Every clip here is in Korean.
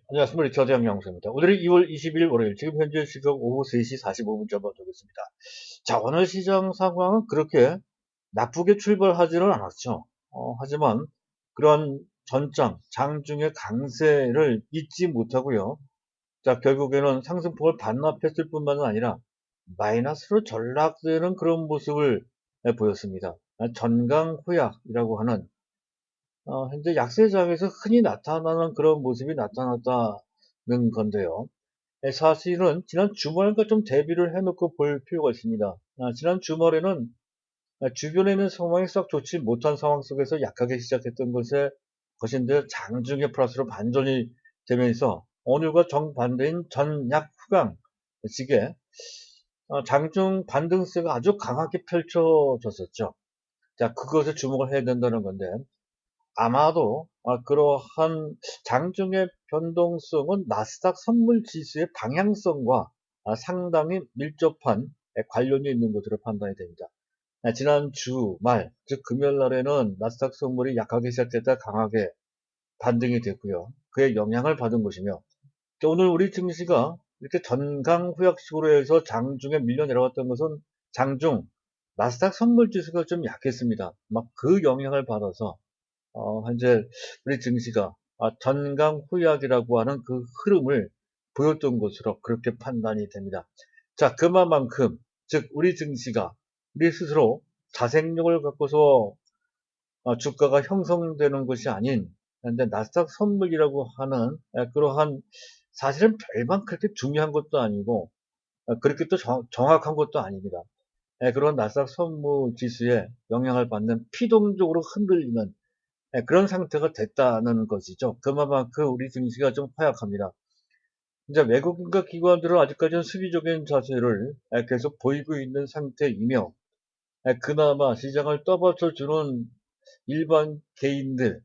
안녕하십니까. 리처드 양양수입니다. 오늘이 2월 20일 월요일, 지금 현재 시각 오후 3시 45분 접어들고 있습니다. 자, 오늘 시장 상황은 그렇게 나쁘게 출발하지는 않았죠. 하지만 그러한 전장, 장중의 강세를 잊지 못하고요. 자, 결국에는 상승폭을 반납했을 뿐만 아니라 마이너스로 전락되는 그런 모습을 보였습니다. 전강호약이라고 하는 현재 약세장에서 흔히 나타나는 그런 모습이 나타났다는 건데요. 사실은 지난 주말과 좀 대비를 해놓고 볼 필요가 있습니다. 지난 주말에는 주변에 있는 상황이 썩 좋지 못한 상황 속에서 약하게 시작했던 것에 거신데 장중에 플러스로 반전이 되면서 오늘과 정반대인 전약 후강 시기에 장중 반등세가 아주 강하게 펼쳐졌었죠. 자, 그것에 주목을 해야 된다는 건데 아마도 그러한 장중의 변동성은 나스닥 선물 지수의 방향성과 상당히 밀접한 관련이 있는 것으로 판단이 됩니다. 지난 주말, 즉 금요일 날에는 나스닥 선물이 약하게 시작됐다 강하게 반등이 됐고요. 그의 영향을 받은 것이며 또 오늘 우리 증시가 이렇게 전강후약식으로 해서 장중에 밀려 내려왔던 것은 장중 나스닥 선물 지수가 좀 약했습니다. 막 그 영향을 받아서 현재 우리 증시가 전강후약이라고 하는 그 흐름을 보였던 것으로 그렇게 판단이 됩니다. 자, 그만큼 즉 우리 증시가 우리 스스로 자생력을 갖고서 주가가 형성되는 것이 아닌 현재 나스닥 선물이라고 하는 그러한 사실은 별반 그렇게 중요한 것도 아니고 그렇게 또 정확한 것도 아닙니다. 그런 나스닥 선물 지수에 영향을 받는 피동적으로 흔들리는 그런 상태가 됐다는 것이죠. 그만큼 우리 증시가 좀 허약합니다. 이제 외국인과 기관들은 아직까지는 수비적인 자세를 계속 보이고 있는 상태이며 그나마 시장을 떠받쳐주는 일반 개인들,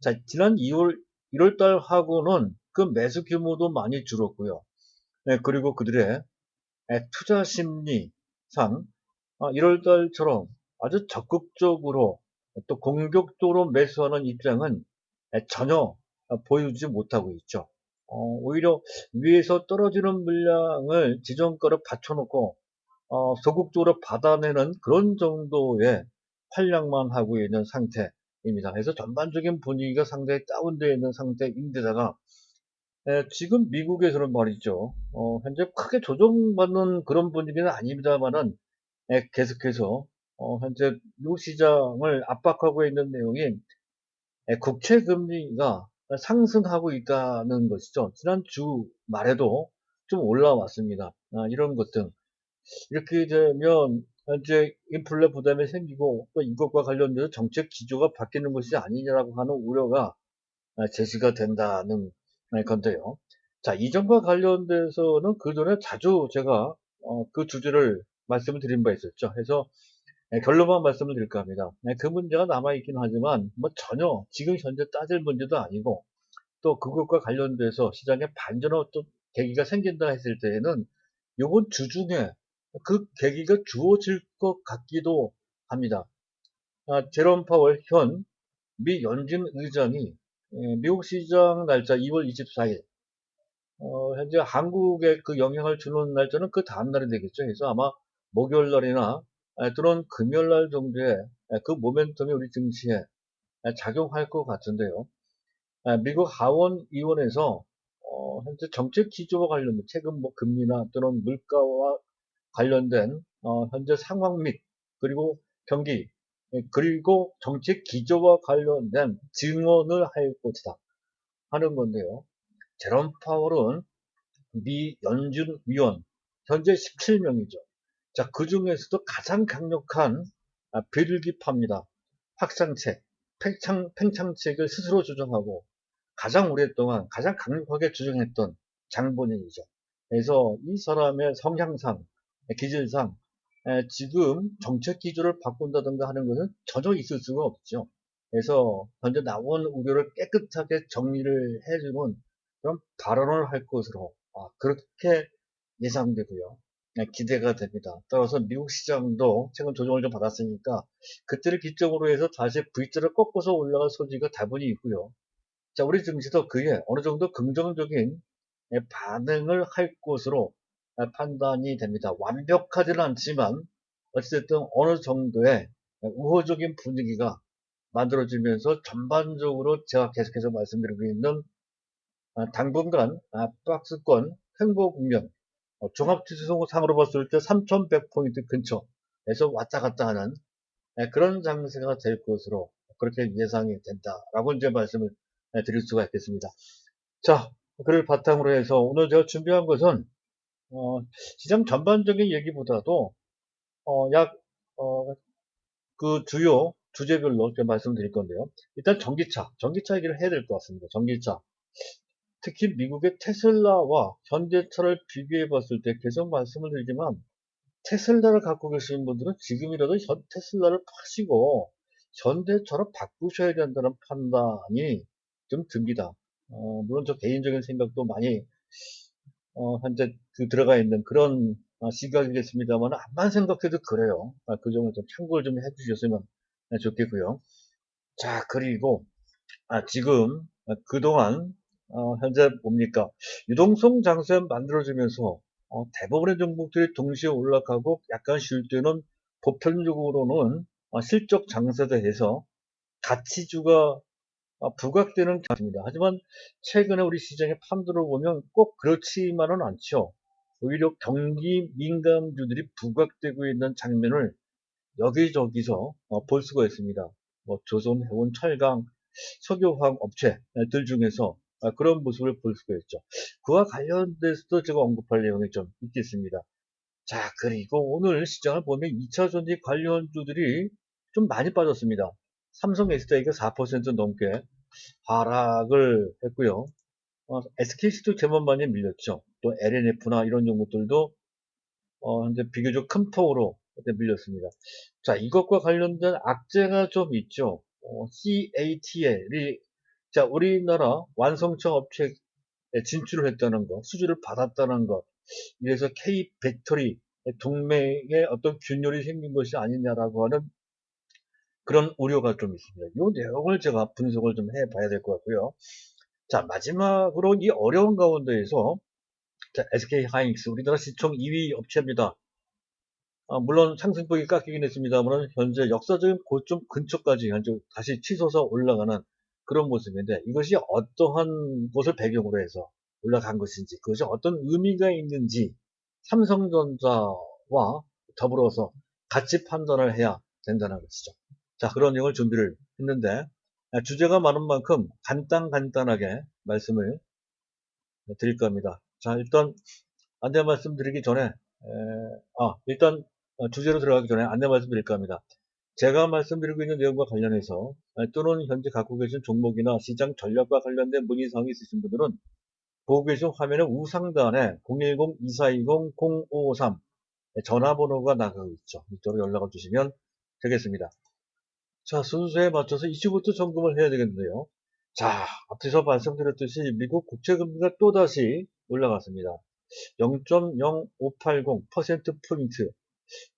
자, 지난 1월 달하고는 그 매수 규모도 많이 줄었고요. 그리고 그들의 투자 심리상 1월 달처럼 아주 적극적으로 또 공격적으로 매수하는 입장은 전혀 보이지 못하고 있죠. 오히려 위에서 떨어지는 물량을 지정가로 받쳐놓고 소극적으로 받아내는 그런 정도의 활약만 하고 있는 상태입니다. 그래서 전반적인 분위기가 상당히 다운되어 있는 상태인데다가 지금 미국에서는 말이죠. 현재 크게 조정받는 그런 분위기는 아닙니다만은 계속해서 현재 미국 시장을 압박하고 있는 내용이 국채 금리가 상승하고 있다는 것이죠. 지난 주 말에도 좀 올라왔습니다. 이런 것 등 이렇게 되면 현재 인플레 부담이 생기고 또 이것과 관련돼서 정책 기조가 바뀌는 것이 아니냐라고 하는 우려가 제시가 된다는 건데요. 자, 이전과 관련돼서는 그전에 자주 제가 그 주제를 말씀을 드린 바 있었죠. 해서 결론만 말씀을 드릴까 합니다. 그 문제가 남아있긴 하지만 뭐 전혀 지금 현재 따질 문제도 아니고 또 그것과 관련돼서 시장에 반전의 어떤 계기가 생긴다 했을 때에는 이번 주 중에 그 계기가 주어질 것 같기도 합니다. 제롬 파월 현 미 연준 의장이 미국 시장 날짜 2월 24일 현재 한국에 그 영향을 주는 날짜는 그 다음 날이 되겠죠. 그래서 아마 목요일 날이나 또는 금요일 날 정도에 그 모멘텀이 우리 증시에 작용할 것 같은데요. 미국 하원의원에서 현재 정책 기조와 관련된 최근 뭐 금리나 또는 물가와 관련된 현재 상황 및 그리고 경기 그리고 정책 기조와 관련된 증언을 할 것이다 하는 건데요. 제롬 파월은 미 연준 위원 현재 17명이죠. 자, 그 중에서도 가장 강력한 배들기파입니다. 확산책, 팽창책을 스스로 주장하고 가장 오랫동안 가장 강력하게 주장했던 장본인이죠. 그래서 이 사람의 성향상, 기질상 지금 정책 기조를 바꾼다든가 하는 것은 전혀 있을 수가 없죠. 그래서 현재 나온 우려를 깨끗하게 정리를 해주는 그런 발언을 할 것으로 그렇게 예상되고요. 기대가 됩니다. 따라서 미국 시장도 최근 조정을 좀 받았으니까 그때를 기점으로 해서 다시 V자를 꺾어서 올라갈 소지가 다분히 있고요. 자, 우리 증시도 그에 어느 정도 긍정적인 반응을 할 것으로 판단이 됩니다. 완벽하지는 않지만 어쨌든 어느 정도의 우호적인 분위기가 만들어지면서 전반적으로 제가 계속해서 말씀드리고 있는 당분간 박스권 횡보 국면, 종합지수상으로 봤을 때 3,100포인트 근처에서 왔다 갔다 하는 그런 장세가 될 것으로 그렇게 예상이 된다라고 이제 말씀을 드릴 수가 있겠습니다. 자, 그를 바탕으로 해서 오늘 제가 준비한 것은 시장 전반적인 얘기보다도 약 그 주요 주제별로 좀 말씀드릴 건데요. 일단 전기차 얘기를 해야 될 것 같습니다. 전기차. 특히 미국의 테슬라와 현대차를 비교해 봤을 때 계속 말씀을 드리지만 테슬라를 갖고 계시는 분들은 지금이라도 테슬라를 파시고 현대차로 바꾸셔야 된다는 판단이 좀 듭니다. 물론 저 개인적인 생각도 많이 현재 들어가 있는 그런 시각이겠습니다만 암만 생각해도 그래요. 그 점을 좀 참고를 좀 해주셨으면 좋겠고요. 자, 그리고 지금 그동안 현재 뭡니까? 유동성 장세 만들어지면서 대부분의 종목들이 동시에 올라가고 약간 쉴 때는 보편적으로는 실적 장세에 해서 가치주가 부각되는 경우입니다. 하지만 최근에 우리 시장의 판도를 보면 꼭 그렇지만은 않죠. 오히려 경기 민감주들이 부각되고 있는 장면을 여기저기서 볼 수가 있습니다. 뭐 조선, 해운, 철강, 석유화학 업체들 중에서 그런 모습을 볼 수가 있죠. 그와 관련돼서도 제가 언급할 내용이 좀 있겠습니다. 자, 그리고 오늘 시장을 보면 2차전지 관련주들이 좀 많이 빠졌습니다. 삼성 SDI가 4% 넘게 하락을 했고요. SKC도 제법 많이 밀렸죠. 또 LNF나 이런 종목들도 현재 비교적 큰 폭으로 밀렸습니다. 자, 이것과 관련된 악재가 좀 있죠. CATL이 자, 우리나라 완성차 업체에 진출을 했다는 것, 수주를 받았다는 것, 이래서 K 배터리 동맹에 어떤 균열이 생긴 것이 아니냐라고 하는 그런 우려가 좀 있습니다. 이 내용을 제가 분석을 좀 해봐야 될 것 같고요. 자, 마지막으로 이 어려운 가운데에서 SK 하이닉스 우리나라 시총 2위 업체입니다. 물론 상승폭이 깎이긴 했습니다만 현재 역사적인 고점 근처까지 현재 다시 치솟아 올라가는 그런 모습인데 이것이 어떠한 것을 배경으로 해서 올라간 것인지 그것이 어떤 의미가 있는지 삼성전자와 더불어서 같이 판단을 해야 된다는 것이죠. 자, 그런 내용을 준비를 했는데 주제가 많은 만큼 간단하게 말씀을 드릴 겁니다. 자, 일단 안내 말씀드리기 전에 일단 주제로 들어가기 전에 안내 말씀드릴까 합니다. 제가 말씀드리고 있는 내용과 관련해서 또는 현재 갖고 계신 종목이나 시장 전략과 관련된 문의사항이 있으신 분들은 보고 계신 화면의 우상단에 010-2420-0553 전화번호가 나가고 있죠. 이쪽으로 연락을 주시면 되겠습니다. 자, 순서에 맞춰서 이슈부터 점검을 해야 되겠는데요. 자, 앞에서 말씀드렸듯이 미국 국채금리가 또다시 올라갔습니다. 0.0580%포인트.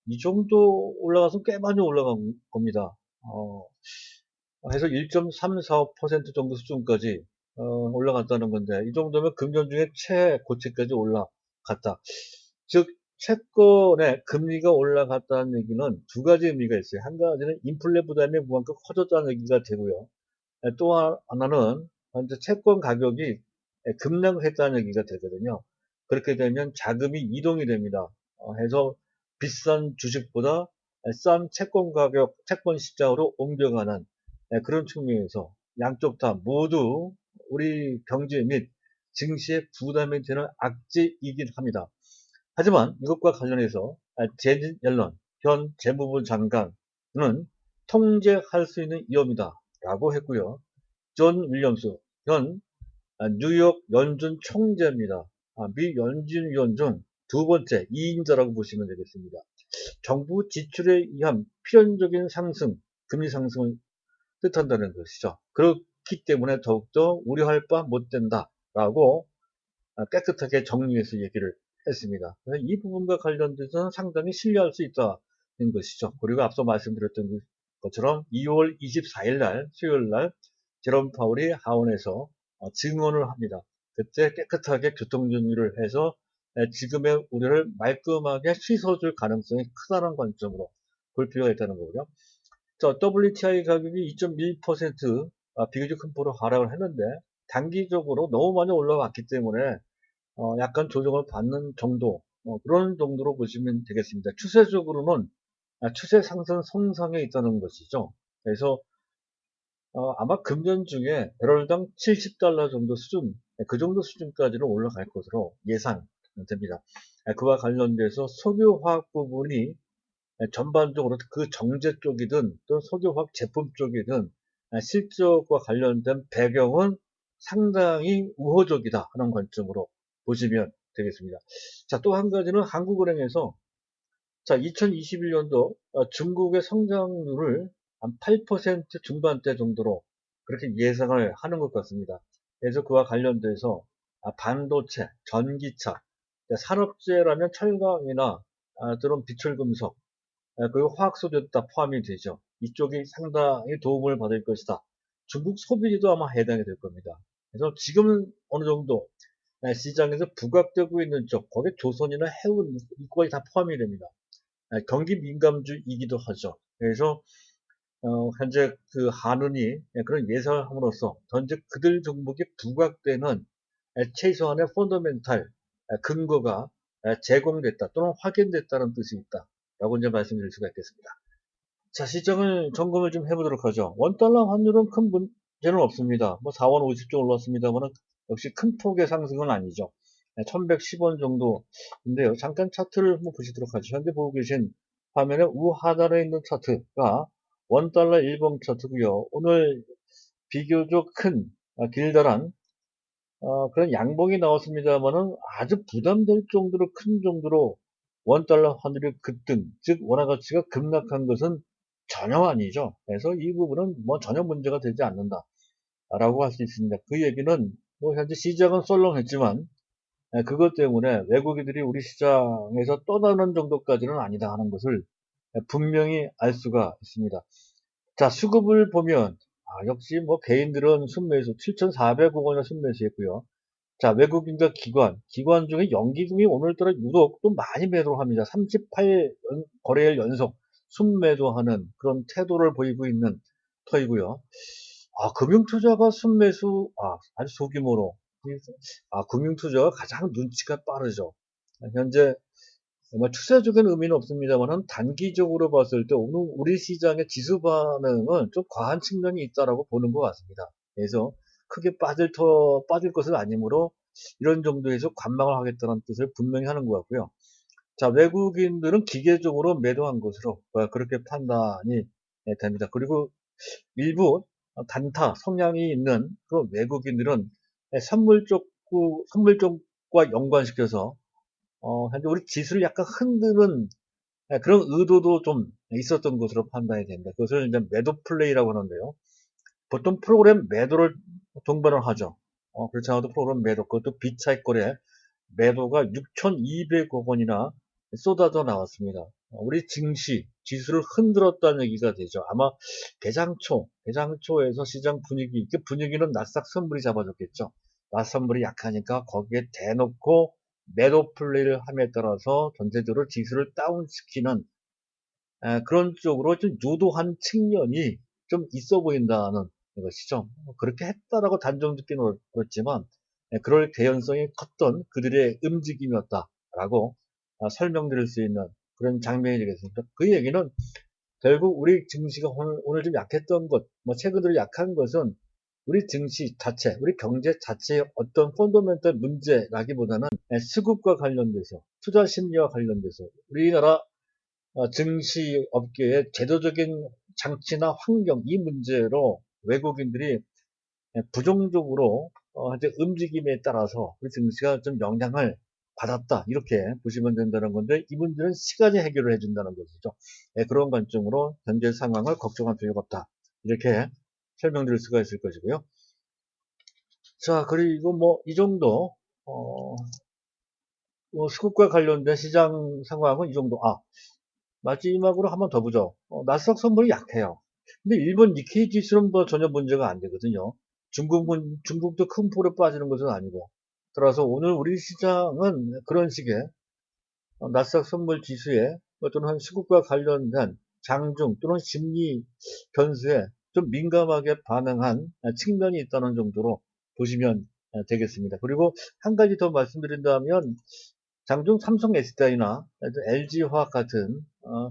이 정도 올라가서 꽤 많이 올라간 겁니다. 해서 1.345% 정도 수준까지 올라갔다는 건데, 이 정도면 금년 중에 최고치까지 올라갔다. 즉, 채권의 금리가 올라갔다는 얘기는 두 가지 의미가 있어요. 한 가지는 인플레 부담이 무한큼 커졌다는 얘기가 되고요. 또 하나는 현재 채권 가격이 급락했다는 얘기가 되거든요. 그렇게 되면 자금이 이동이 됩니다. 해서 비싼 주식보다 싼 채권 가격, 채권 시장으로 옮겨가는 그런 측면에서 양쪽 다 모두 우리 경제 및 증시에 부담이 되는 악재이긴 합니다. 하지만 이것과 관련해서 제닛 옐런 현 재무부 장관은 통제할 수 있는 위험이다 라고 했고요. 존 윌리엄스 현 뉴욕 연준 총재입니다. 미 연준위원 중 두 번째 2인자라고 보시면 되겠습니다. 정부 지출에 의한 필연적인 상승, 금리 상승을 뜻한다는 것이죠. 그렇기 때문에 더욱더 우려할 바 못 된다라고 깨끗하게 정리해서 얘기를 했습니다. 그래서 이 부분과 관련돼서는 상당히 신뢰할 수 있다는 것이죠. 그리고 앞서 말씀드렸던 것처럼 2월 24일 날, 수요일 날 제롬 파월이 하원에서 증언을 합니다. 그때 깨끗하게 교통정리를 해서 지금의 우려를 말끔하게 씻어줄 가능성이 크다는 관점으로 볼 필요가 있다는 거고요. 자, WTI 가격이 2.1% 비교적 큰 폭으로 하락을 했는데 단기적으로 너무 많이 올라왔기 때문에 약간 조정을 받는 정도, 그런 정도로 보시면 되겠습니다. 추세적으로는 추세 상승 성상에 있다는 것이죠. 그래서 아마 금년 중에 배럴당 70달러 정도 수준, 그 정도 수준까지는 올라갈 것으로 예상됩니다. 그와 관련돼서 석유화학 부분이 전반적으로 그 정제 쪽이든 또 석유화학 제품 쪽이든 실적과 관련된 배경은 상당히 우호적이다 하는 관점으로 보시면 되겠습니다. 자, 또 한 가지는 한국은행에서 자, 2021년도 중국의 성장률을 한 8% 중반대 정도로 그렇게 예상을 하는 것 같습니다. 그래서 그와 관련돼서 반도체, 전기차, 산업재라면 철강이나 또는 비철금속, 그리고 화학소재도 다 포함이 되죠. 이쪽이 상당히 도움을 받을 것이다. 중국 소비도 아마 해당이 될 겁니다. 그래서 지금은 어느 정도 시장에서 부각되고 있는 쪽, 거기에 조선이나 해운 이거까지 다 포함이 됩니다. 경기 민감주이기도 하죠. 그래서 현재 그 한은이 그런 예상을 함으로써 현재 그들 종목이 부각되는 최소한의 펀더멘탈 근거가 제공됐다 또는 확인됐다는 뜻이 있다 라고 이제 말씀드릴 수가 있겠습니다. 자, 시장을 점검을 좀 해보도록 하죠. 원달러 환율은 큰 문제는 없습니다. 뭐 4원 50쪽 올랐습니다만 역시 큰 폭의 상승은 아니죠. 1110원 정도인데요. 잠깐 차트를 한번 보시도록 하죠. 현재 보고 계신 화면에 우하단에 있는 차트가 원달러 일봉 차트고요. 오늘 비교적 큰 길다란 그런 양봉이 나왔습니다만은 아주 부담될 정도로 큰 정도로 원달러 환율이 급등, 즉 원화 가치가 급락한 것은 전혀 아니죠. 그래서 이 부분은 뭐 전혀 문제가 되지 않는다라고 할 수 있습니다. 그 얘기는 뭐 현재 시장은 썰렁했지만 그것 때문에 외국인들이 우리 시장에서 떠나는 정도까지는 아니다 하는 것을 분명히 알 수가 있습니다. 자, 수급을 보면 역시 뭐 개인들은 순매수 7,400억 원의 순매수했고요. 자, 외국인과 기관 중에 연기금이 오늘따라 유독 또 많이 매도를 합니다. 38 거래일 연속 순매도하는 그런 태도를 보이고 있는 터이고요. 금융투자가 순매수, 아주 소규모로. 금융투자가 가장 눈치가 빠르죠. 현재 뭐 추세적인 의미는 없습니다만 단기적으로 봤을 때 오늘 우리 시장의 지수 반응은 좀 과한 측면이 있다라고 보는 것 같습니다. 그래서 크게 빠질 것은 아니므로 이런 정도에서 관망을 하겠다는 뜻을 분명히 하는 것 같고요. 자, 외국인들은 기계적으로 매도한 것으로 그렇게 판단이 됩니다. 그리고 일부 단타 성향이 있는 그런 외국인들은 선물 쪽과 연관시켜서 현재 우리 지수를 약간 흔드는 그런 의도도 좀 있었던 것으로 판단이 됩니다. 그것을 이제 매도 플레이라고 하는데요. 보통 프로그램 매도를 동반을 하죠. 그렇지 않아도 프로그램 매도, 그것도 비차익 거래 매도가 6,200억 원이나 쏟아져 나왔습니다. 우리 증시, 지수를 흔들었다는 얘기가 되죠. 아마 개장초에서 시장 분위기, 그 분위기는 나스닥 선물이 잡아줬겠죠. 나스닥 선물이 약하니까 거기에 대놓고 매도 플레이를 함에 따라서 전체적으로 지수를 다운시키는 그런 쪽으로 좀 유도한 측면이 좀 있어 보인다는 것이죠. 그렇게 했다라고 단정 짓기는 어렵지만 그럴 개연성이 컸던 그들의 움직임이었다라고 설명드릴 수 있는 그런 장면이 되겠습니다. 그 얘기는 결국 우리 증시가 오늘 좀 약했던 것, 뭐 최근 들어 약한 것은 우리 증시 자체, 우리 경제 자체의 어떤 펀더멘털 문제라기보다는 수급과 관련돼서, 투자 심리와 관련돼서 우리나라 증시 업계의 제도적인 장치나 환경, 이 문제로 외국인들이 부정적으로 현재 움직임에 따라서 우리 증시가 좀 영향을 받았다. 이렇게 보시면 된다는 건데 이 문제는 시간이 해결을 해준다는 것이죠. 그런 관점으로 현재 상황을 걱정할 필요가 없다. 이렇게 설명드릴 수가 있을 것이고요. 자, 그리고 뭐 이 정도 수급과 관련된 시장 상황은 이 정도. 마지막으로 한번 더 보죠. 나스닥 선물이 약해요. 근데 일본 니케이 지수는 뭐 전혀 문제가 안 되거든요. 중국도 큰 폭으로 빠지는 것은 아니고. 따라서 오늘 우리 시장은 그런 식의 나스닥 선물 지수에 또는 한 수급과 관련된 장중 또는 심리 변수에 좀 민감하게 반응한 측면이 있다는 정도로 보시면 되겠습니다. 그리고 한 가지 더 말씀드린다면 장중 삼성 SDI나 LG화학 같은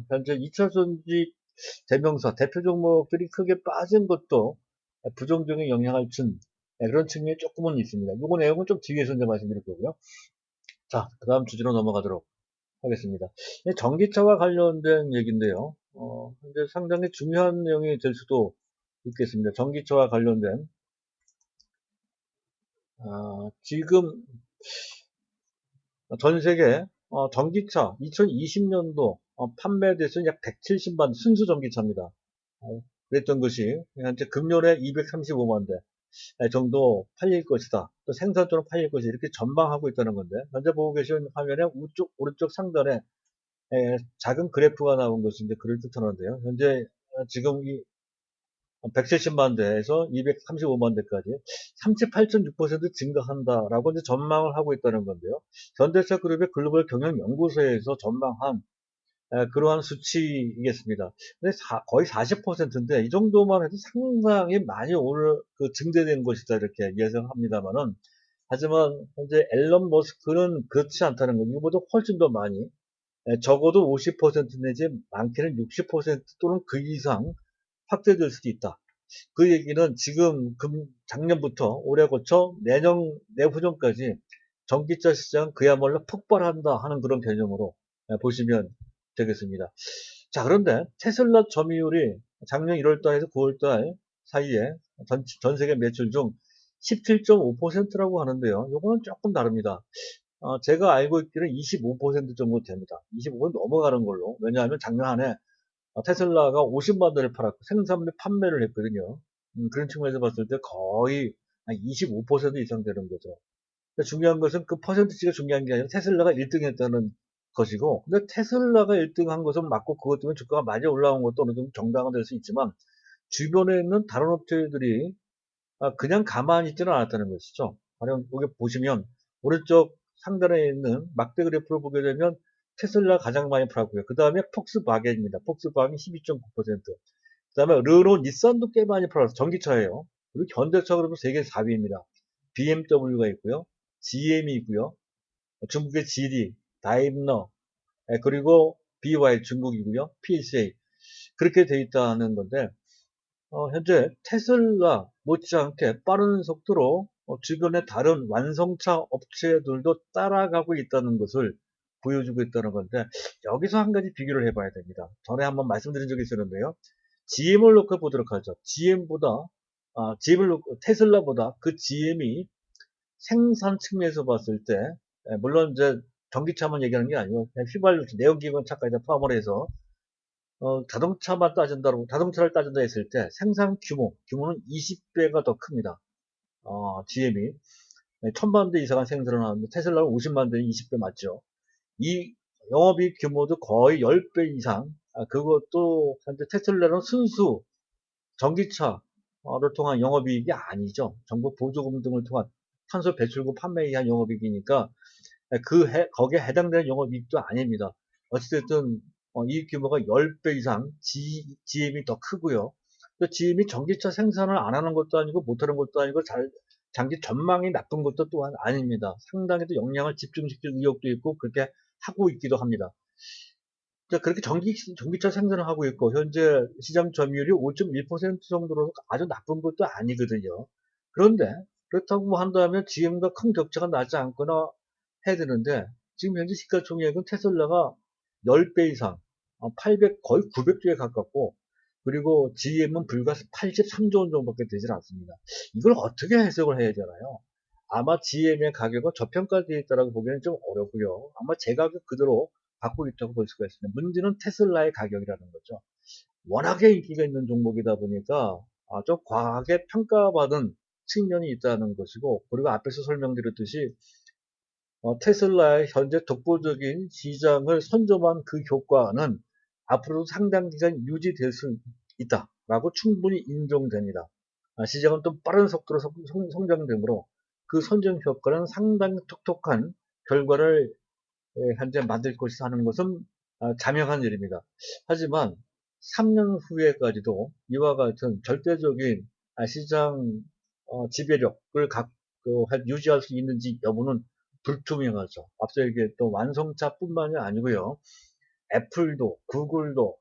현재 2차전지 대명사 대표 종목들이 크게 빠진 것도 부정적인 영향을 준 그런 측면이 조금은 있습니다. 이거 내용은 좀 뒤에서 이제 말씀드릴 거고요. 자, 그 다음 주제로 넘어가도록 하겠습니다. 전기차와 관련된 얘기인데요. 현재 상당히 중요한 내용이 될 수도 있겠습니다. 전기차와 관련된 지금 전 세계 전기차 2020년도 판매 대수는 약 170만 순수 전기차입니다. 그랬던 것이 현재 금년에 235만 대 정도 팔릴 것이다. 또 생산적으로 팔릴 것이다. 이렇게 전망하고 있다는 건데 현재 보고 계신 화면에 우측 오른쪽 상단에 작은 그래프가 나온 것이 이제 그를 뜻하는데요. 현재 지금 이 170만 대에서 235만 대까지 38.6% 증가한다라고 이제 전망을 하고 있다는 건데요. 현대차 그룹의 글로벌 경영연구소에서 전망한 그러한 수치이겠습니다. 근데 거의 40%인데 이 정도만 해도 상당히 많이 증대된 것이다 이렇게 예상합니다만은 하지만 현재 앨런 머스크는 그렇지 않다는 것, 이거보다 훨씬 더 많이 적어도 50% 내지 많게는 60% 또는 그 이상 확대될 수도 있다. 그 얘기는 지금 작년부터 올해 거쳐 내후년까지 전기차 시장 그야말로 폭발한다 하는 그런 개념으로 보시면 되겠습니다. 자, 그런데 테슬라 점유율이 작년 1월달에서 9월달 사이에 전 세계 매출 중 17.5%라고 하는데요. 요거는 조금 다릅니다. 제가 알고 있기는 25% 정도 됩니다. 25% 넘어가는 걸로. 왜냐하면 작년 한 해 테슬라가 50만 대를 팔았고 생산물 판매를 했거든요. 그런 측면에서 봤을 때 거의 25% 이상 되는 거죠. 근데 중요한 것은 그 퍼센트치가 중요한 게 아니라 테슬라가 1등 했다는 것이고, 근데 테슬라가 1등 한 것은 맞고 그것 때문에 주가가 많이 올라온 것도 어느 정도 정당화 될 수 있지만 주변에 있는 다른 업체들이 그냥 가만히 있지는 않았다는 것이죠. 가령 여기 보시면 오른쪽 상단에 있는 막대 그래프를 보게 되면 테슬라 가장 많이 팔았고요. 그 다음에 폭스바겐입니다. 폭스바겐 12.9%. 그 다음에 르노, 닛산도 꽤 많이 팔았어요. 전기차예요. 그리고 현대차 그러면 세계 4위입니다. BMW가 있고요. GM이 있고요. 중국의 GD, 다임러, 그리고 BY 중국이고요. PSA. 그렇게 돼 있다는 건데 현재 테슬라 못지않게 빠른 속도로 주변의 다른 완성차 업체들도 따라가고 있다는 것을 보여주고 있다는 건데 여기서 한 가지 비교를 해봐야 됩니다. 전에 한번 말씀드린 적이 있었는데요. GM을 놓고 보도록 하죠. 테슬라보다 그 GM이 생산 측면에서 봤을 때 물론 이제 전기차만 얘기하는 게 아니고 그냥 휘발유, 내연기관차까지 포함을 해서 자동차를 따진다 했을 때 생산 규모는 20배가 더 큽니다. GM이 1000만 대 이상은 생산을 하는데 테슬라는 50만 대는 20배 맞죠. 이 영업이익 규모도 거의 10배 이상. 그것도 현재 테슬라는 순수 전기차를 통한 영업이익이 아니죠. 정부 보조금 등을 통한 탄소 배출구 판매에 의한 영업이익이니까 거기에 해당되는 영업이익도 아닙니다. 어찌됐든 이익 규모가 10배 이상 GM이 더 크고요. 또 GM이 전기차 생산을 안 하는 것도 아니고 못하는 것도 아니고 장기 전망이 나쁜 것도 또한 아닙니다. 상당히 또 역량을 집중시킬 의욕도 있고 그렇게 하고 있기도 합니다. 그렇게 전기차 생산을 하고 있고 현재 시장 점유율이 5.1% 정도로 아주 나쁜 것도 아니거든요. 그런데 그렇다고 한다면 GM과 큰 격차가 나지 않거나 해야 되는데 지금 현재 시가총액은 테슬라가 10배 이상 800 거의 900조에 가깝고 그리고 GM은 불과 83조 원 정도밖에 되질 않습니다. 이걸 어떻게 해석을 해야 되나요? 아마 GM의 가격은 저평가되어 있다고 보기에는 좀 어렵고요. 아마 제 가격 그대로 갖고 있다고 볼 수가 있습니다. 문제는 테슬라의 가격이라는 거죠. 워낙에 인기가 있는 종목이다 보니까 좀 과하게 평가받은 측면이 있다는 것이고 그리고 앞에서 설명드렸듯이 테슬라의 현재 독보적인 시장을 선점한 그 효과는 앞으로도 상당 기간 유지될 수 있다. 라고 충분히 인정됩니다. 시장은 또 빠른 속도로 성장되므로 그 선점 효과는 상당히 톡톡한 결과를 현재 만들 것이다 하는 것은 자명한 일입니다. 하지만 3년 후에까지도 이와 같은 절대적인 시장 지배력을 유지할 수 있는지 여부는 불투명하죠. 앞서 얘기했던 완성차뿐만이 아니고요. 애플도, 구글도,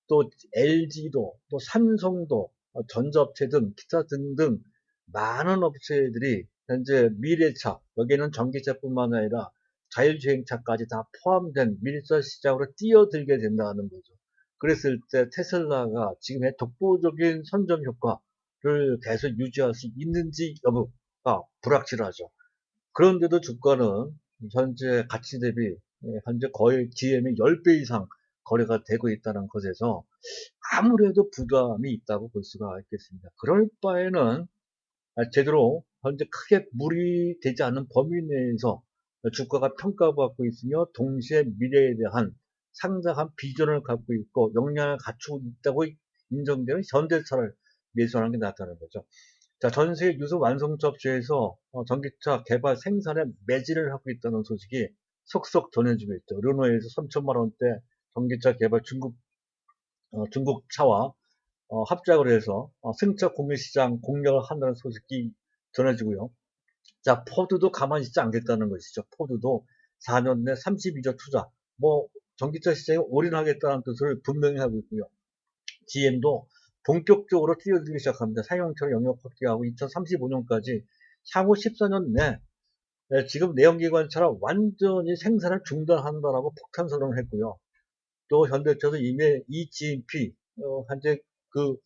또 LG도, 또 삼성도, 전자업체 등 기타 등등 많은 업체들이 현재 미래차, 여기는 전기차뿐만 아니라 자율주행차까지 다 포함된 밀서 시장으로 뛰어들게 된다는 거죠. 그랬을 때 테슬라가 지금의 독보적인 선점 효과를 계속 유지할 수 있는지 여부가 불확실하죠. 그런데도 주가는 현재 가치 대비 현재 거의 GM의 10배 이상 거래가 되고 있다는 것에서 아무래도 부담이 있다고 볼 수가 있겠습니다. 그럴 바에는 제대로 현재 크게 무리되지 않은 범위 내에서 주가가 평가받고 있으며 동시에 미래에 대한 상당한 비전을 갖고 있고 역량을 갖추고 있다고 인정되는 현대차를 매수하는 게 낫다는 거죠. 자, 전 세계 유수 완성차 업체에서 전기차 개발 생산에 매진을 하고 있다는 소식이 속속 전해지고 있죠. 르노에서 3천만 원대 전기차 개발 중국 차와 합작을 해서 승차 공유 시장 공략을 한다는 소식이 전해지고요. 자, 포드도 가만히 있지 않겠다는 것이죠. 포드도 4년 내 32조 투자, 전기차 시장에 올인하겠다는 뜻을 분명히 하고 있고요. GM도 본격적으로 뛰어들기 시작합니다. 사용처를 영역 확대하고 2035년까지 향후 14년 내 지금 내연기관차를 완전히 생산을 중단한다라고 폭탄 선언을 했고요. 또 현대차도 이미 eGMP 현재 그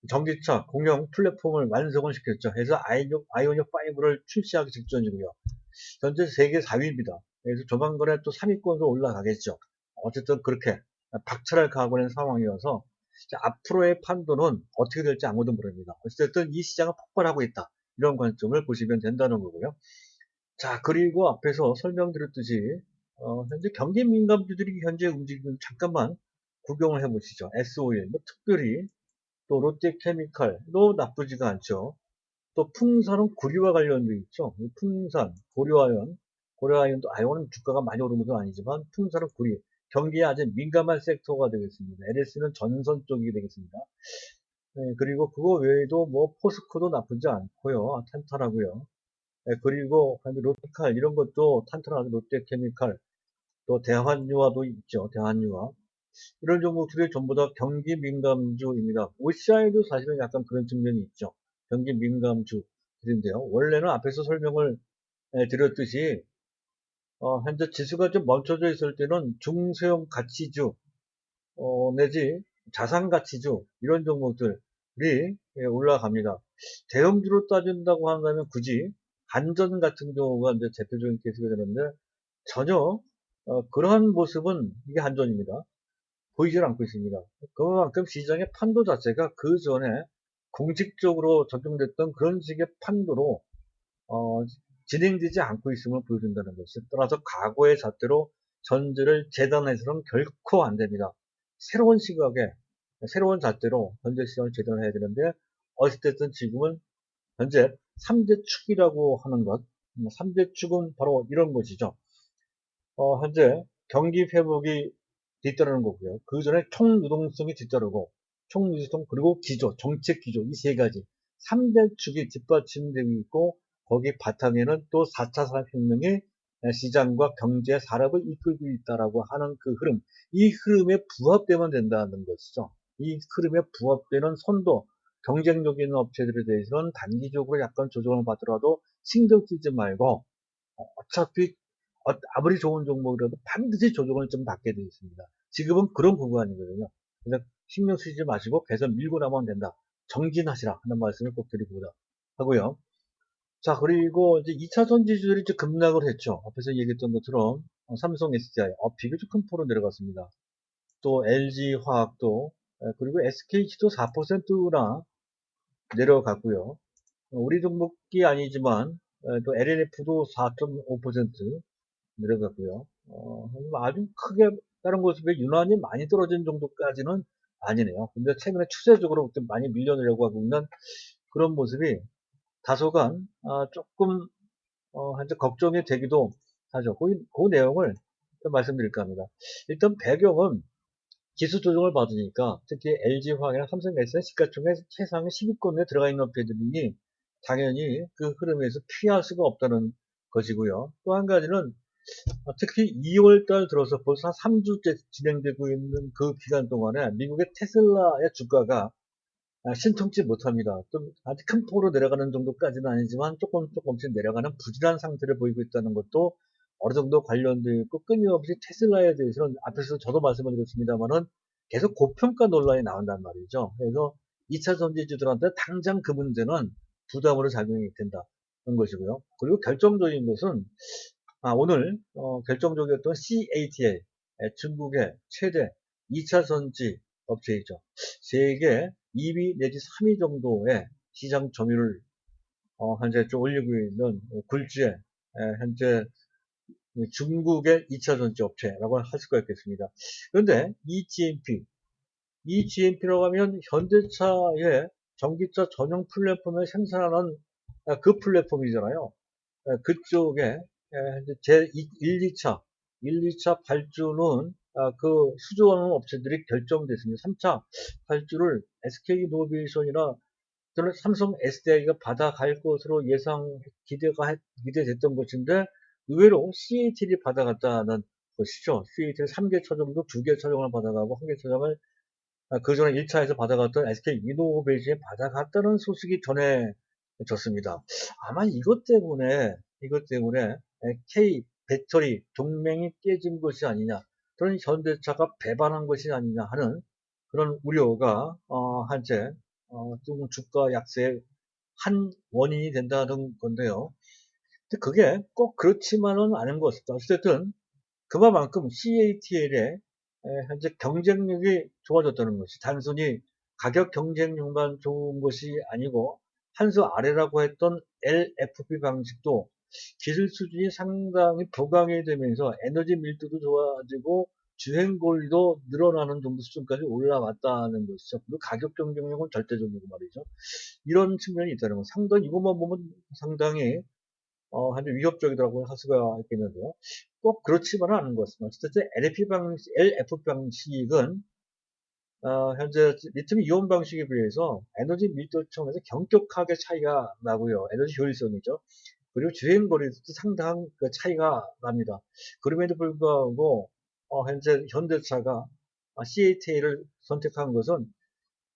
전기차 공영 플랫폼을 완성을 시켰죠. 해서 아이오닉 5를 출시하기 직전이고요. 현재 세계 4위입니다. 그래서 조만간에 또 3위권으로 올라가겠죠. 어쨌든 그렇게 박차를 가고 있는 상황이어서 앞으로의 판도는 어떻게 될지 아무도 모릅니다. 어쨌든 이 시장은 폭발하고 있다. 이런 관점을 보시면 된다는 거고요. 자, 그리고 앞에서 설명드렸듯이 현재 경기 민감주들이 현재 움직이는 잠깐만 구경을 해보시죠. SO일, 특별히 또 롯데케미칼도 나쁘지가 않죠. 또 풍산은 구리와 관련돼 있죠. 풍산, 고려아연도 아연은 주가가 많이 오른 것은 아니지만 풍산은 구리, 경기에 아주 민감한 섹터가 되겠습니다. LS는 전선 쪽이 되겠습니다. 네, 그리고 그거 외에도 포스코도 나쁘지 않고요. 탄탄하고요. 네, 그리고 롯데칼 이런 것도 탄탄한 롯데케미칼, 또 대한유화도 있죠. 대한유화. 이런 종목들이 전부 다 경기 민감주입니다. OCI도 사실은 약간 그런 측면이 있죠. 경기 민감주들인데요. 원래는 앞에서 설명을 드렸듯이 현재 지수가 좀 멈춰져 있을 때는 중소형 가치주 내지 자산가치주 이런 종목들이 올라갑니다. 대형주로 따진다고 한다면 굳이 한전 같은 경우가 이제 대표적인 케이스가 되는데 전혀 그러한 모습은 이게 한전입니다. 보이질 않고 있습니다. 그만큼 시장의 판도 자체가 그 전에 공식적으로 적용됐던 그런 식의 판도로 진행되지 않고 있음을 보여준다는 것이 따라서 과거의 잣대로 전제를 재단해서는 결코 안 됩니다. 새로운 시각에 새로운 잣대로 현재 시장을 재단해야 되는데 어찌됐든 지금은 현재 3대 축이라고 하는 것 3대 축은 바로 이런 것이죠. 현재 경기 회복이 뒤따르는 거고요. 그 전에 총유동성이 뒤따르고 총유동 그리고 기조, 정책 기조 이 세 가지 3대 축이 뒷받침되고 있고 거기 바탕에는 또 4차 산업혁명이 시장과 경제, 산업을 이끌고 있다라고 하는 그 흐름, 이 흐름에 부합되면 된다는 것이죠. 이 흐름에 부합되는 선도, 경쟁력 있는 업체들에 대해서는 단기적으로 약간 조정을 받더라도 신경 쓰지 말고 어차피 아무리 좋은 종목이라도 반드시 조정을 좀 받게 되어 있습니다. 지금은 그런 구간이거든요. 그래서 신경 쓰지 마시고 계속 밀고 나가면 된다. 정진하시라 하는 말씀을 꼭 드리고자 하고요. 자, 그리고 이제 2차전 지수들이 이제 급락을 했죠. 앞에서 얘기했던 것처럼 삼성 SDI, 비교적 큰 폭으로 내려갔습니다. 또 LG화학도 그리고 SKT도 4%나 내려갔고요. 우리 종목이 아니지만 또 LNF도 4.5% 내려갔고요. 아주 크게 다른 곳에 비해 유난히 많이 떨어진 정도까지는 아니네요. 근데 최근에 추세적으로 좀 많이 밀려내려고 하고 있는 그런 모습이 다소간 조금 현재 걱정이 되기도 하죠. 그 내용을 좀 말씀드릴까 합니다. 일단 배경은 지수 조정을 받으니까 특히 LG화학이나 삼성에서 시가총액 최상위 10위권에 들어가 있는 업체들이 당연히 그 흐름에서 피할 수가 없다는 것이고요. 또 한 가지는 특히 2월달 들어서 벌써 한 3주째 진행되고 있는 그 기간 동안에 미국의 테슬라의 주가가 신통치 못합니다. 좀 아주 큰 폭으로 내려가는 정도까지는 아니지만 조금씩 내려가는 부진한 상태를 보이고 있다는 것도 어느 정도 관련되어 있고, 끊임없이 테슬라에 대해서는 앞에서 저도 말씀을 드렸습니다만은 계속 고평가 논란이 나온단 말이죠. 그래서 2차 전지주들한테 당장 그 문제는 부담으로 작용이 된다는 것이고요. 그리고 결정적인 것은 오늘 결정적이었던 CATL, 중국의 최대 2차 전지 업체이죠. 세계 2위 내지 3위 정도의 시장 점유율을 현재 좀 올리고 있는 굴지의 현재 중국의 2차 전지 업체라고 할 수가 있겠습니다. 그런데 EGMP라고 하면 현대차의 전기차 전용 플랫폼을 생산하는 그 플랫폼이잖아요. 그쪽에 제 1, 2차 발주는 그 수주하는 업체들이 결정됐습니다. 3차 발주를 SK이노베이션이나 또는 삼성 SDI가 받아갈 것으로 기대됐던 것인데 의외로 CATL이 받아갔다는 것이죠. CATL 3개 차종도 2개 차종을 받아가고 1개 차종을 그 전에 1차에서 받아갔던 SK 이노베이션이 받아갔다는 소식이 전해졌습니다. 아마 이것 때문에 K 배터리 동맹이 깨진 것이 아니냐, 또는 현대차가 배반한 것이 아니냐 하는 그런 우려가 한때 좀 주가 약세의 한 원인이 된다는 건데요. 근데 그게 꼭 그렇지만은 않은 것 같습니다. 어쨌든 그만큼 CATL의 현재 경쟁력이 좋아졌다는 것이 단순히 가격 경쟁력만 좋은 것이 아니고 한 수 아래라고 했던 LFP 방식도 기술 수준이 상당히 부강이 되면서 에너지 밀도도 좋아지고 주행거리도 늘어나는 정도 수준까지 올라왔다는 것이죠. 그리고 가격 경쟁력은 절대적이고 말이죠. 이런 측면이 있다는 거. 상당히 이것만 보면 상당히 현재 위협적이라고 할 수가 있겠는데요. 꼭 그렇지만은 않은 것 같습니다. 어쨌든 LF 방식은 현재 리튬 이온 방식에 비해서 에너지 밀도 측면에서 경격하게 차이가 나고요. 에너지 효율성이죠. 그리고 주행 거리도 상당한 그 차이가 납니다. 그럼에도 불구하고 현재 현대차가 CATL을 선택한 것은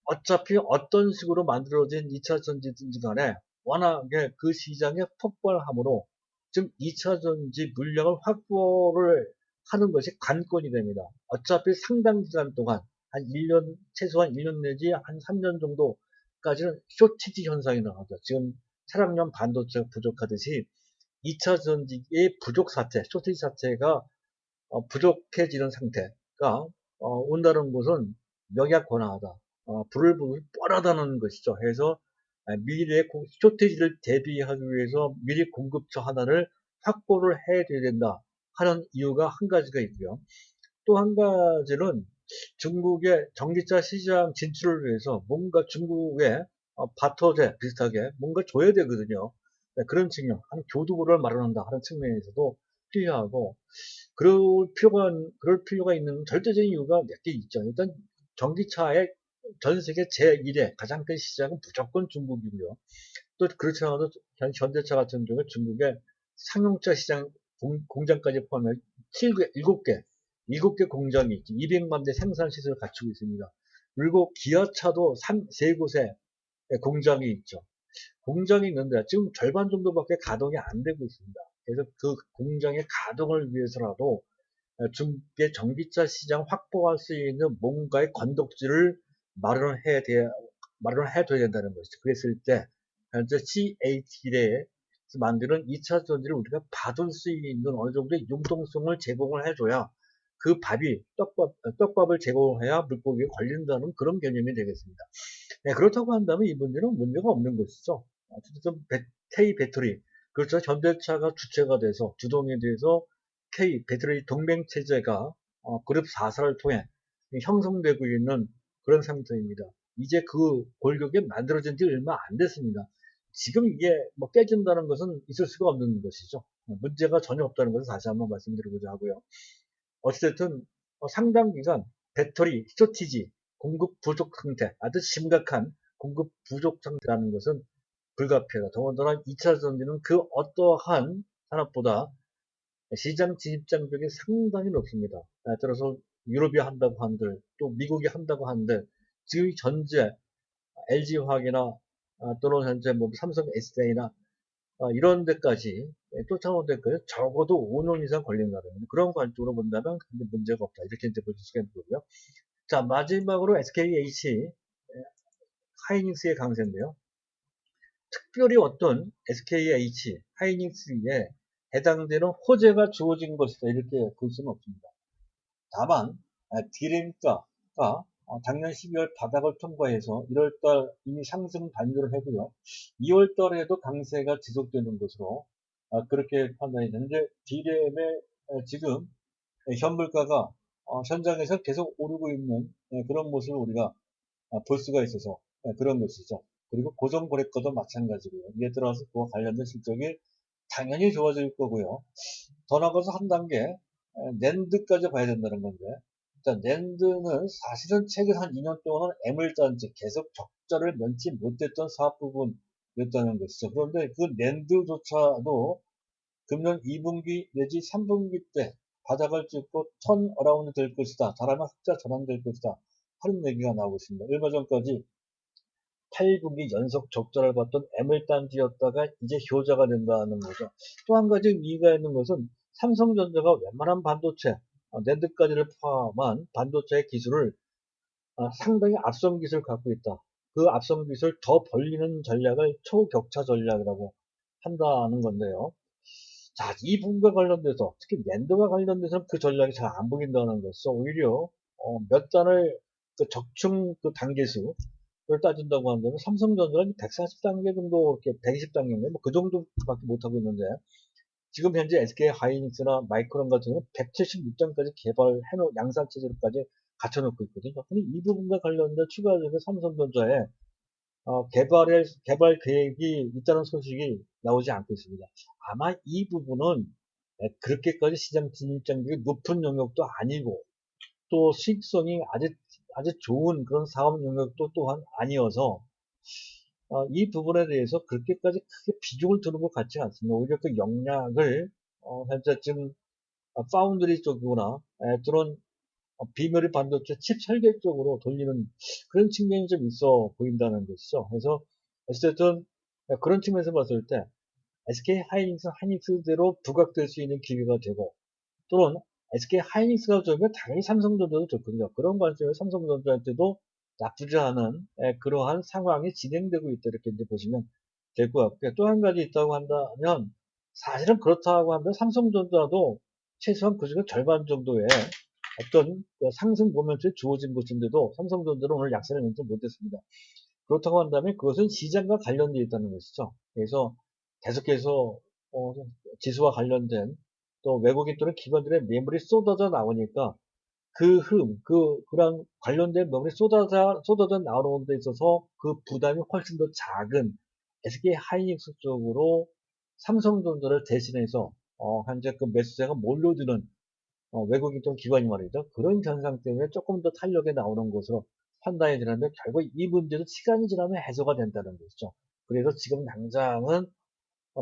어차피 어떤 식으로 만들어진 2차 전지든지 간에 워낙에 그 시장에 폭발함으로 즉 2차 전지 물량을 확보를 하는 것이 관건이 됩니다. 어차피 상당 기간 동안 한 1년, 최소한 1년 내지 한 3년 정도까지는 쇼티지 현상이 나오죠. 지금 차량용 반도체가 부족하듯이 2차 전지의 부족 사태, 쇼티지 사태가 부족해지는 상태가 온다는 것은 명약 권하다. 불을 보면 뻔하다는 것이죠. 해서 미래의 쇼티지를 대비하기 위해서 미리 공급처 하나를 확보를 해야 된다 하는 이유가 한 가지가 있고요. 또 한 가지는 중국의 전기차 시장 진출을 위해서 뭔가 중국의 바터제 비슷하게 뭔가 줘야 되거든요. 네, 그런 측면, 한 교두보를 마련한다 하는 측면에서도 필요하고, 그럴 필요가 있는 절대적인 이유가 몇 개 있죠. 일단 전기차의 전 세계 제1의 가장 큰 시장은 무조건 중국이고요. 또 그렇지 않아도 현대차 같은 경우에 중국의 상용차 시장 공장까지 포함해 7개 공장이 있지, 200만 대 생산 시설을 갖추고 있습니다. 그리고 기아차도 3곳에 공장이 있죠. 공장이 있는데 지금 절반 정도밖에 가동이 안 되고 있습니다. 그래서 그 공장의 가동을 위해서라도 중국의 전기차 시장 확보할 수 있는 뭔가의 건덕지를 마련해둬야 된다는 것이죠. 그랬을 때 현재 CATL에 만드는 2차 전지를 우리가 받을 수 있는 어느 정도의 융통성을 제공을 해줘야 그 떡밥을 제공해야 물고기에 걸린다는 그런 개념이 되겠습니다. 네, 그렇다고 한다면 이 문제는 문제가 없는 것이죠. 어쨌든 K 배터리, 그렇죠. 현대차가 주체가 돼서 주동에 대해서 K 배터리 동맹 체제가 그룹 4사를 통해 형성되고 있는 그런 상태입니다. 이제 그 골격이 만들어진 지 얼마 안 됐습니다. 지금 이게 뭐 깨진다는 것은 있을 수가 없는 것이죠. 문제가 전혀 없다는 것을 다시 한번 말씀드리고자 하고요. 어찌됐든 상당 기간 배터리 쇼티지, 공급 부족 상태, 아주 심각한 공급 부족 상태라는 것은 불가피하다. 더군다나 2차 전지는 그 어떠한 산업보다 시장 진입 장벽이 상당히 높습니다. 따라서 유럽이 한다고 한들 또 미국이 한다고 한들 지금 현재 LG화학이나 또는 현재 뭐 삼성 SDI나 이런 데까지 쫓아온 데까지 적어도 5년 이상 걸린다는 그런 관점으로 본다면 문제가 없다. 이렇게 이제 보실 수가 있는 거고요. 자, 마지막으로 SKH 하이닉스의 강세인데요. 특별히 어떤 SKH 하이닉스에 해당되는 호재가 주어진 것이다. 이렇게 볼 수는 없습니다. 다만 디램가가 작년 12월 바닥을 통과해서 1월달 이미 상승 단조를 했고요. 2월달에도 강세가 지속되는 것으로 그렇게 판단이 되는데 디램의 지금 현물가가 현장에서 계속 오르고 있는 그런 모습을 우리가 볼 수가 있어서 그런 것이죠. 그리고 고정고래가도 마찬가지고요. 이에 들어서 그와 관련된 실적이 당연히 좋아질 거고요. 더 나아가서 한 단계 낸드까지 봐야 된다는 건데, 자, 낸드는 사실은 최근 한 2년 동안은 애물단지 계속 적자를 면치 못했던 사업 부분이었다는 것이죠. 그런데 그 낸드조차도 금년 2분기 내지 3분기 때 바닥을 찍고 턴 어라운드 될 것이다. 잘하면 흑자 전환될 것이다. 하는 얘기가 나오고 있습니다. 얼마 전까지 8분기 연속 적자를 봤던 애물단지였다가 이제 효자가 된다는 거죠. 또 한 가지 의미가 있는 것은 삼성전자가 웬만한 반도체, 낸드까지를 포함한 반도체 기술을 상당히 앞선 기술을 갖고 있다. 그 앞선 기술을 더 벌리는 전략을 초격차 전략이라고 한다는 건데요. 자, 이 부분과 관련돼서 특히 낸드와 관련돼서는 그 전략이 잘 안 보인다는 것이죠. 오히려 몇 단을 그 적층 그 단계수 를 따진다고 한다면 삼성전자는 140단계 정도, 이렇게 120단계인데 뭐 그 정도밖에 못하고 있는데 지금 현재 SK 하이닉스나 마이크론 같은 경우는 176단까지 개발해놓은 양산 체제로까지 갖춰놓고 있거든요. 근데 이 부분과 관련된 추가적인 삼성전자의 개발 계획이 있다는 소식이 나오지 않고 있습니다. 아마 이 부분은 그렇게까지 시장 진입장벽이 높은 영역도 아니고 또 수익성이 아주 좋은 그런 사업 영역도 또한 아니어서 이 부분에 대해서 그렇게까지 크게 비중을 두는 것 같지 않습니다. 오히려 그 역량을 현재 지금 파운드리 쪽이거나 또는 비메리 반도체 칩 설계 쪽으로 돌리는 그런 측면이 좀 있어 보인다는 것이죠. 그래서 어쨌든 그런 측면에서 봤을 때 SK 하이닉스 하이닉스대로 부각될 수 있는 기회가 되고 또는 SK 하이닉스가 좋으면 당연히 삼성전자도 좋거든요. 그런 관점에서 삼성전자한테도 나쁘지 않은 그러한 상황이 진행되고 있다 이렇게 이제 보시면 될 것 같고요. 또 한 가지 있다고 한다면 사실은 그렇다고 하면 삼성전자도 최소한 그 중에 절반 정도의 어떤 그 상승 모멘트에 주어진 것인데도 삼성전자는 오늘 약세를 내지 못했습니다. 그렇다고 한다면 그것은 시장과 관련되어 있다는 것이죠. 그래서 계속해서 지수와 관련된 또 외국인 또는 기관들의 매물이 쏟아져 나오니까 그런 관련된 매물이 쏟아져 나오는 데 있어서 그 부담이 훨씬 더 작은 SK 하이닉스 쪽으로 삼성전자를 대신해서 현재 그 매수세가 몰려드는 외국인 또는 기관이 말이죠. 그런 현상 때문에 조금 더 탄력이 나오는 것으로 판단이 되는데 결국 이 문제도 시간이 지나면 해소가 된다는 것이죠. 그래서 지금 당장은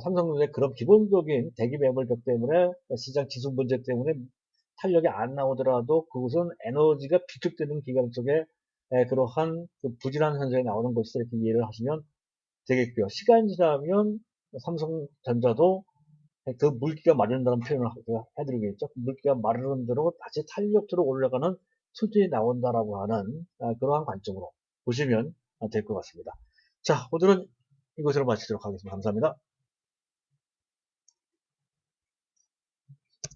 삼성전자의 그런 기본적인 대기 매물벽 때문에 시장 지수 문제 때문에 탄력이 안 나오더라도 그것은 에너지가 비축되는 기간 속에 그러한 그 부진한 현상이 나오는 것이다 이렇게 이해를 하시면 되겠고요. 시간이 지나면 삼성전자도 그 물기가 마른다는 표현을 해드리겠죠. 물기가 마르는 대로 다시 탄력적으로 올라가는 수준이 나온다라고 하는 그러한 관점으로 보시면 될 것 같습니다. 자, 오늘은 이것으로 마치도록 하겠습니다. 감사합니다.